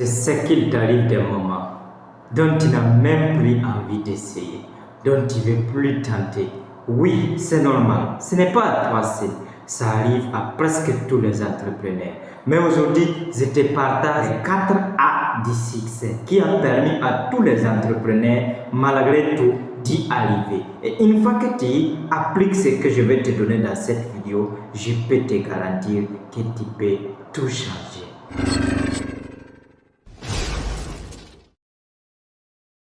C'est ce qu'il t'arrive des moments dont tu n'as même plus envie d'essayer, dont tu ne veux plus tenter. Oui, c'est normal, ce n'est pas à toi seul, ça arrive à presque tous les entrepreneurs. Mais aujourd'hui, je te partage 4 A du succès qui ont permis à tous les entrepreneurs, malgré tout, d'y arriver. Et une fois que tu appliques ce que je vais te donner dans cette vidéo, je peux te garantir que tu peux tout changer.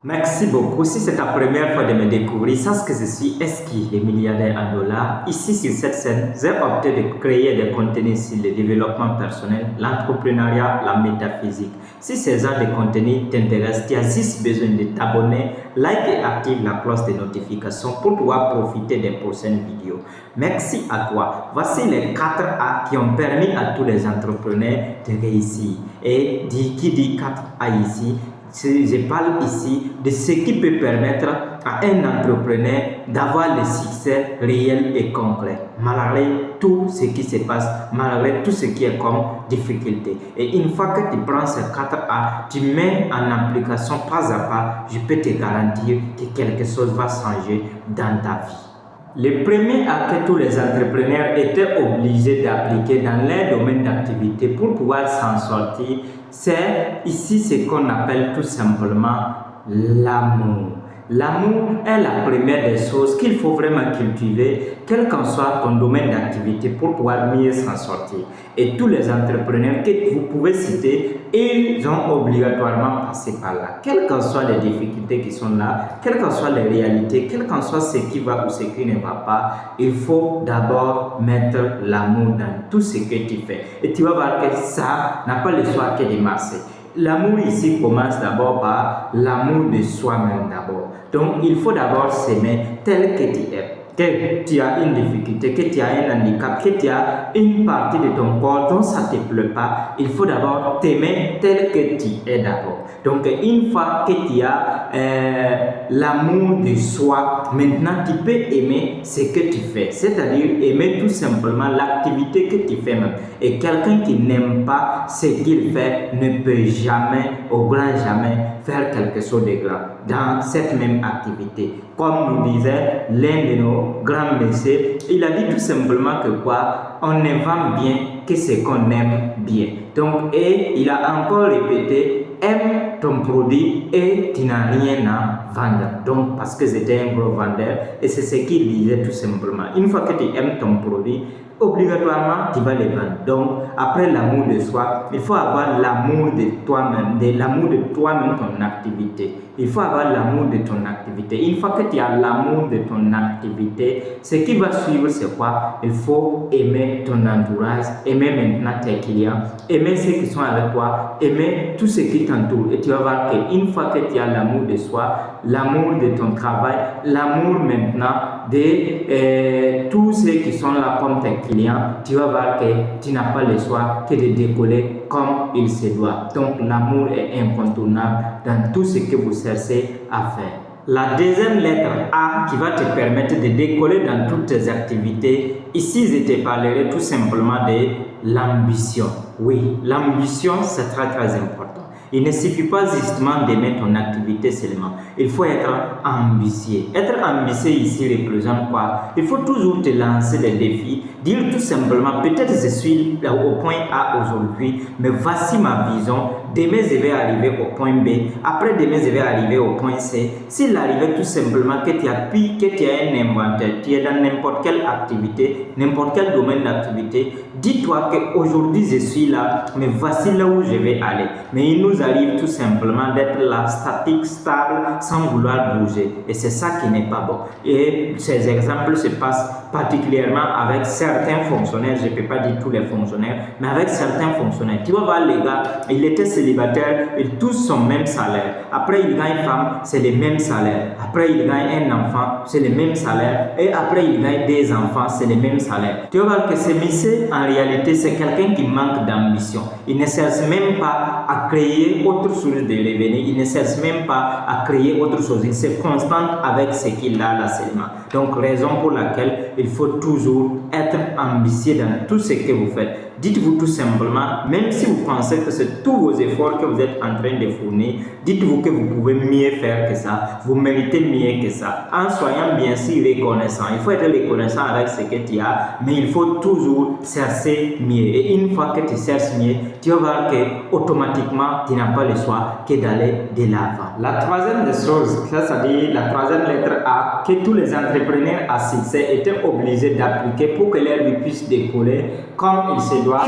Merci beaucoup. Si c'est ta première fois de me découvrir, sache que je suis Eski, le milliardaire en dollars. Ici sur cette chaîne, j'ai opté de créer des contenus sur le développement personnel, l'entrepreneuriat, la métaphysique. Si ces genres de contenus t'intéressent, tu as juste besoin de t'abonner, like et active la cloche de notification pour pouvoir profiter des prochaines vidéos. Merci à toi. Voici les 4 A qui ont permis à tous les entrepreneurs de réussir. Et qui dit 4 A ici? Je parle ici de ce qui peut permettre à un entrepreneur d'avoir le succès réel et concret, malgré tout ce qui se passe, malgré tout ce qui est comme difficulté. Et une fois que tu prends ces 4 A, tu mets en application pas à pas, je peux te garantir que quelque chose va changer dans ta vie. Le premier A que tous les entrepreneurs étaient obligés d'appliquer dans leur domaine d'activité pour pouvoir s'en sortir, c'est ici ce qu'on appelle tout simplement l'amour. L'amour est la première des choses qu'il faut vraiment cultiver, quel qu'en soit ton domaine d'activité, pour pouvoir mieux s'en sortir. Et tous les entrepreneurs que vous pouvez citer, ils ont obligatoirement passé par là. Quelles qu'en soient les difficultés qui sont là, quelles qu'en soient les réalités, quel qu'en soit ce qui va ou ce qui ne va pas, il faut d'abord mettre l'amour dans tout ce que tu fais. Et tu vas voir que ça n'a pas le choix que de marcher. L'amour ici commence d'abord par l'amour de soi-même d'abord. Donc, il faut d'abord s'aimer tel que tu es. Que tu as une difficulté, que tu as un handicap, que tu as une partie de ton corps dont ça ne te plaît pas, il faut d'abord t'aimer tel que tu es d'abord. Donc, une fois que tu as l'amour de soi, maintenant tu peux aimer ce que tu fais, c'est-à-dire aimer tout simplement l'activité que tu fais même. Et quelqu'un qui n'aime pas ce qu'il fait ne peut jamais, au grand jamais, faire quelque chose de grand dans cette même activité. Comme nous disait l'un de nos grands messieurs, il a dit tout simplement que quoi, on ne vend bien que ce qu'on aime bien. Donc, et il a encore répété, aime ton produit et tu n'as rien à vendre. Donc, parce que c'était un gros vendeur et c'est ce qu'il disait tout simplement. Une fois que tu aimes ton produit, obligatoirement, tu vas le vendre. Donc, après l'amour de soi, il faut avoir l'amour de toi-même, l'amour de toi-même, ton activité. Il faut avoir l'amour de ton activité. Une fois que tu as l'amour de ton activité, ce qui va suivre, c'est quoi? Il faut aimer ton entourage, aimer maintenant tes clients, aimer ceux qui sont avec toi, aimer tout ce qui t'entoure. Et tu vas voir qu'une fois que tu as l'amour de soi, l'amour de ton travail, l'amour maintenant de tous ceux qui sont là comme tes clients, tu vas voir que tu n'as pas le choix que de décoller comme il se doit. Donc l'amour est incontournable dans tout ce que vous cherchez à faire. La deuxième lettre A qui va te permettre de décoller dans toutes tes activités, ici je te parlerai tout simplement de l'ambition. Oui, l'ambition c'est très important. Il ne suffit pas justement d'aimer ton activité seulement. Il faut être ambitieux. Être ambitieux ici représente quoi? Il faut toujours te lancer des défis. Dire tout simplement, peut-être je suis au point A aujourd'hui, mais voici ma vision. Demain, je vais arriver au point B. Après demain, je vais arriver au point C. S'il arrivait tout simplement que tu appuies, que tu as un inventaire, tu es dans n'importe quelle activité, n'importe quel domaine d'activité, dis-toi qu'aujourd'hui, je suis là, mais voici là où je vais aller. Mais il nous arrive tout simplement d'être là, statique, stable, sans vouloir bouger. Et c'est ça qui n'est pas bon. Et ces exemples se passent particulièrement avec certains fonctionnaires, je ne peux pas dire tous les fonctionnaires, mais avec certains fonctionnaires. Tu vas voir les gars, il était célibataire, ils tous son même salaire. Après, il gagne femme, c'est le même salaire. Après, il gagne un enfant, c'est le même salaire. Et après, il gagne des enfants, c'est le même salaire. Tu vas voir que ce monsieur, en réalité, c'est quelqu'un qui manque d'ambition. Il ne cherche même pas à créer autre chose de revenus. Il ne cherche même pas à créer autre chose. Il se contente avec ce qu'il a là seulement. Donc, raison pour laquelle il faut toujours être ambitieux dans tout ce que vous faites. dites-vous tout simplement, même si vous pensez que c'est tous vos efforts que vous êtes en train de fournir, dites-vous que vous pouvez mieux faire que ça, vous méritez mieux que ça, en soyant bien sûr reconnaissant. Il faut être reconnaissant avec ce que tu as, mais il faut toujours chercher mieux. Et une fois que tu cherches mieux, tu vas voir que automatiquement, tu n'as pas le choix que d'aller de l'avant. La troisième des choses, c'est-à-dire la troisième lettre A, que tous les entrepreneurs à succès étaient obligés d'appliquer pour que leur vie puisse décoller comme il se doit,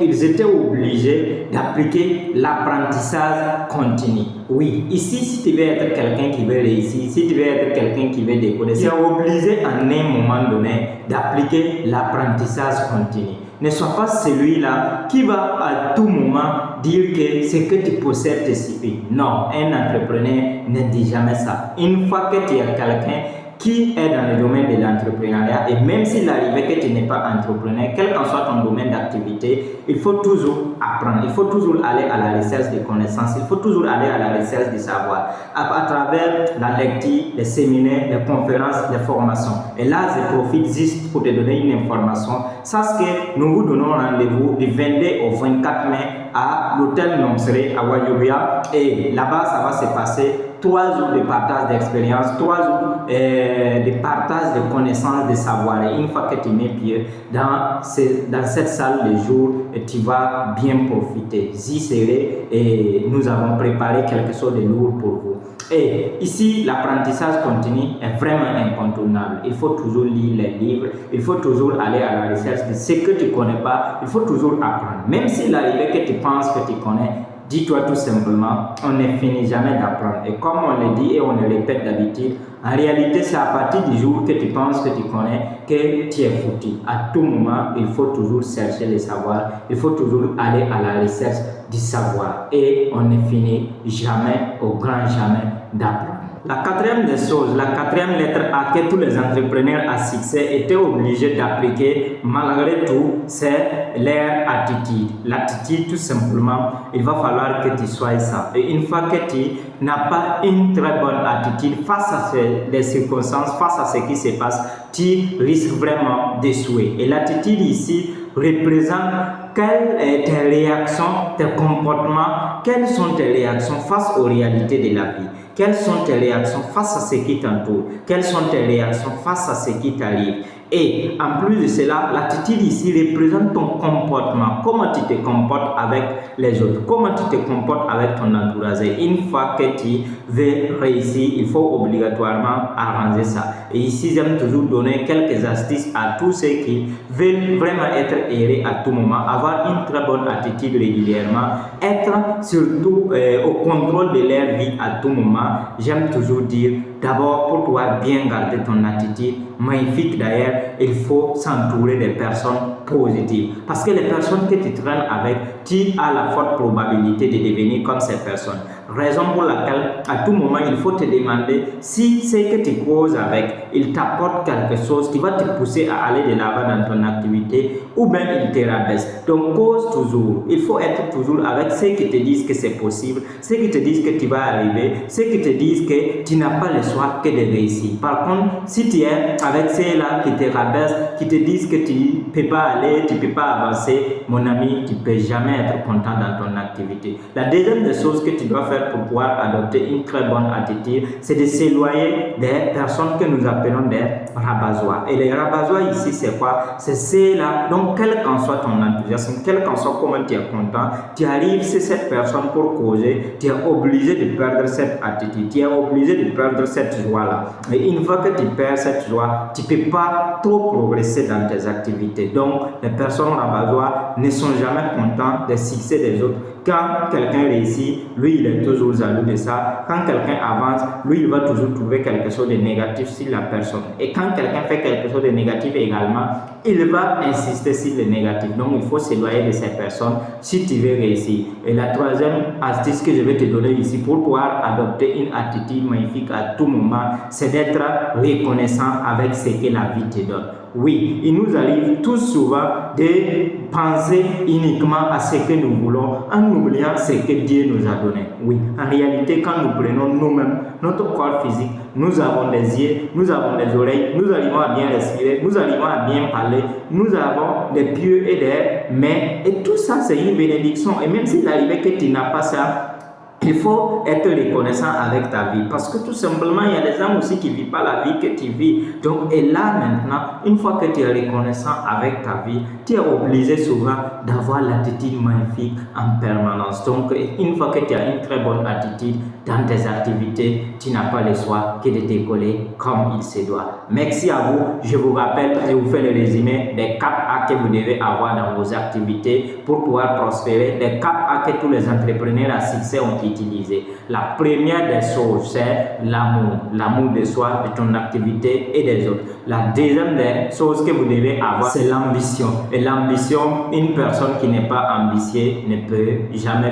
ils étaient obligés d'appliquer l'apprentissage continu. Oui, ici, si tu veux être quelqu'un qui veut réussir, si tu veux être quelqu'un qui veut décoller, tu es obligé à un moment donné d'appliquer l'apprentissage continu. Ne sois pas celui-là qui va à tout moment dire que ce que tu possèdes te suffit. Non, un entrepreneur ne dit jamais ça. Une fois que tu es quelqu'un qui est dans le domaine de l'entrepreneuriat, et même s'il arrivait que tu n'es pas entrepreneur, quel qu'en soit ton domaine d'activité, il faut toujours apprendre, il faut toujours aller à la recherche des connaissances, il faut toujours aller à la recherche du savoir, à travers la lecture, les séminaires, les conférences, les formations. Et là, je profite juste pour te donner une information. Sache que nous vous donnons rendez-vous du 22 au 24 mai à l'hôtel Nomsere à Wayobia, et là-bas, ça va se passer 3 jours de partage d'expérience, 3 jours de partage de connaissances, de savoir. Et une fois que tu mets pied dans cette salle de jour, tu vas bien profiter. J'y serai et nous avons préparé quelque chose de lourd pour vous. Et ici, l'apprentissage continu est vraiment incontournable. Il faut toujours lire les livres, il faut toujours aller à la recherche de ce que tu ne connais pas, il faut toujours apprendre. Même s'il arrive que tu penses que tu connais, dis-toi tout simplement, on ne finit jamais d'apprendre. Et comme on le dit et on le répète d'habitude, en réalité, c'est à partir du jour que tu penses que tu connais que tu es foutu. À tout moment, il faut toujours chercher le savoir, il faut toujours aller à la recherche du savoir. Et on ne finit jamais, au grand jamais, d'apprendre. La quatrième des choses, la quatrième lettre A que tous les entrepreneurs à succès étaient obligés d'appliquer malgré tout, c'est leur attitude. L'attitude, tout simplement, il va falloir que tu sois ça. Et une fois que tu n'as pas une très bonne attitude face à les circonstances, face à ce qui se passe, tu risques vraiment d'échouer. Et l'attitude ici représente quelles sont tes réactions, tes comportements, quelles sont tes réactions face aux réalités de la vie. Quelles sont tes réactions face à ce qui t'entoure? Quelles sont tes réactions face à ce qui t'arrive? Et en plus de cela, l'attitude ici représente ton comportement. Comment tu te comportes avec les autres? Comment tu te comportes avec ton entourage? Et une fois que tu veux réussir, il faut obligatoirement arranger ça. Et ici, j'aime toujours donner quelques astuces à tous ceux qui veulent vraiment être aidés à tout moment, avoir une très bonne attitude régulièrement, être surtout au contrôle de leur vie à tout moment. J'aime toujours dire, d'abord, pour pouvoir bien garder ton attitude, magnifique d'ailleurs, il faut s'entourer des personnes positives. Parce que les personnes que tu traînes avec, tu as la forte probabilité de devenir comme ces personnes. Raison pour laquelle, à tout moment, il faut te demander si ce que tu causes avec, il t'apporte quelque chose qui va te pousser à aller de l'avant dans ton activité ou bien il te rabaisse. Donc, cause toujours. Il faut être toujours avec ceux qui te disent que c'est possible, ceux qui te disent que tu vas arriver, ceux qui te disent que tu n'as pas le choix que de réussir. Par contre, si tu es avec ceux-là qui te rabaissent, qui te disent que tu ne peux pas aller, tu ne peux pas avancer, mon ami, tu ne peux jamais être content dans ton activité. La deuxième des choses que tu dois faire pour pouvoir adopter une très bonne attitude, c'est de s'éloigner des personnes que nous appelons des rabat-joie. Et les rabat-joie ici, c'est quoi? C'est ceux-là. Donc, quel qu'en soit ton enthousiasme, quel qu'en soit comment tu es content, tu arrives chez cette personne pour causer, tu es obligé de perdre cette attitude, tu es obligé de perdre cette joie-là. Et une fois que tu perds cette joie, tu ne peux pas trop progresser dans tes activités. Donc, les personnes rabat-joie ne sont jamais contents des succès des autres. Quand quelqu'un réussit, lui, il est toujours jaloux de ça. Quand quelqu'un avance, lui, il va toujours trouver quelque chose de négatif sur la personne. Et quand quelqu'un fait quelque chose de négatif également, il va insister sur le négatif. Donc, il faut s'éloigner de ces personnes si tu veux réussir. Et la troisième astuce que je vais te donner ici pour pouvoir adopter une attitude magnifique à tout moment, c'est d'être reconnaissant avec ce que la vie te donne. Oui, il nous arrive tout souvent de penser uniquement à ce que nous voulons en oubliant ce que Dieu nous a donné. Oui, en réalité, quand nous prenons nous-mêmes notre corps physique, nous avons des yeux, nous avons des oreilles, nous arrivons à bien respirer, nous arrivons à bien parler, nous avons des pieds et des mains, et tout ça c'est une bénédiction. Et même s'il arrivait que tu n'as pas ça, il faut être reconnaissant avec ta vie, parce que tout simplement il y a des gens aussi qui ne vivent pas la vie que tu vis. Donc, et là maintenant, une fois que tu es reconnaissant avec ta vie, tu es obligé souvent d'avoir l'attitude magnifique en permanence. Donc, une fois que tu as une très bonne attitude dans tes activités, tu n'as pas le choix que de décoller comme il se doit. Merci à vous. Je vous rappelle, je vous fais le résumé des 4 A que vous devez avoir dans vos activités pour pouvoir prospérer. Les 4 A que tous les entrepreneurs à succès ont utilisé. La première des choses, c'est l'amour. L'amour de soi, de ton activité et des autres. La deuxième des choses que vous devez avoir, c'est l'ambition. Et l'ambition, une personne qui n'est pas ambitieuse ne peut jamais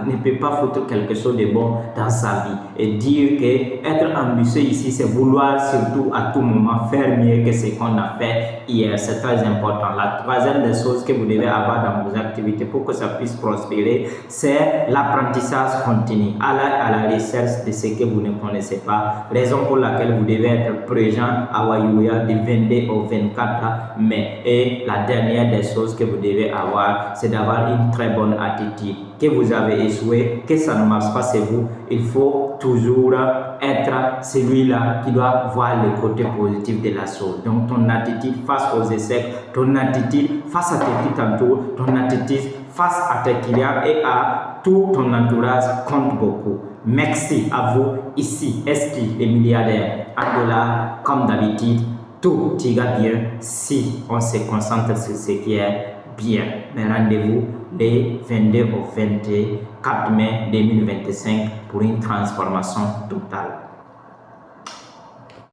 ne peut pas foutre quelque chose de bon dans sa vie. Et dire que être ambitieux ici, c'est vouloir surtout à tout moment faire mieux que ce qu'on a fait hier. C'est très important. La troisième des choses que vous devez avoir dans vos activités pour que ça puisse prospérer, c'est l'apprentissage continu, à la recherche de ce que vous ne connaissez pas. Raison pour laquelle vous devez être présent à Wayuya du 22 au 24 mai. Et la dernière des choses que vous devez avoir, c'est d'avoir une très bonne attitude. Que vous avez échoué, que ça ne marche pas, c'est vous. Il faut toujours être celui-là qui doit voir le côté positif de la chose. Donc ton attitude face aux échecs, ton attitude face à tes petits entours, ton attitude face à tes clients et à tout ton entourage compte beaucoup. Merci à vous. Ici, Eski, les milliardaires. $1, comme d'habitude, tout ira bien si on se concentre sur ce qui est bien. Mais rendez-vous les 22 au 24 mai 2025 pour une transformation totale.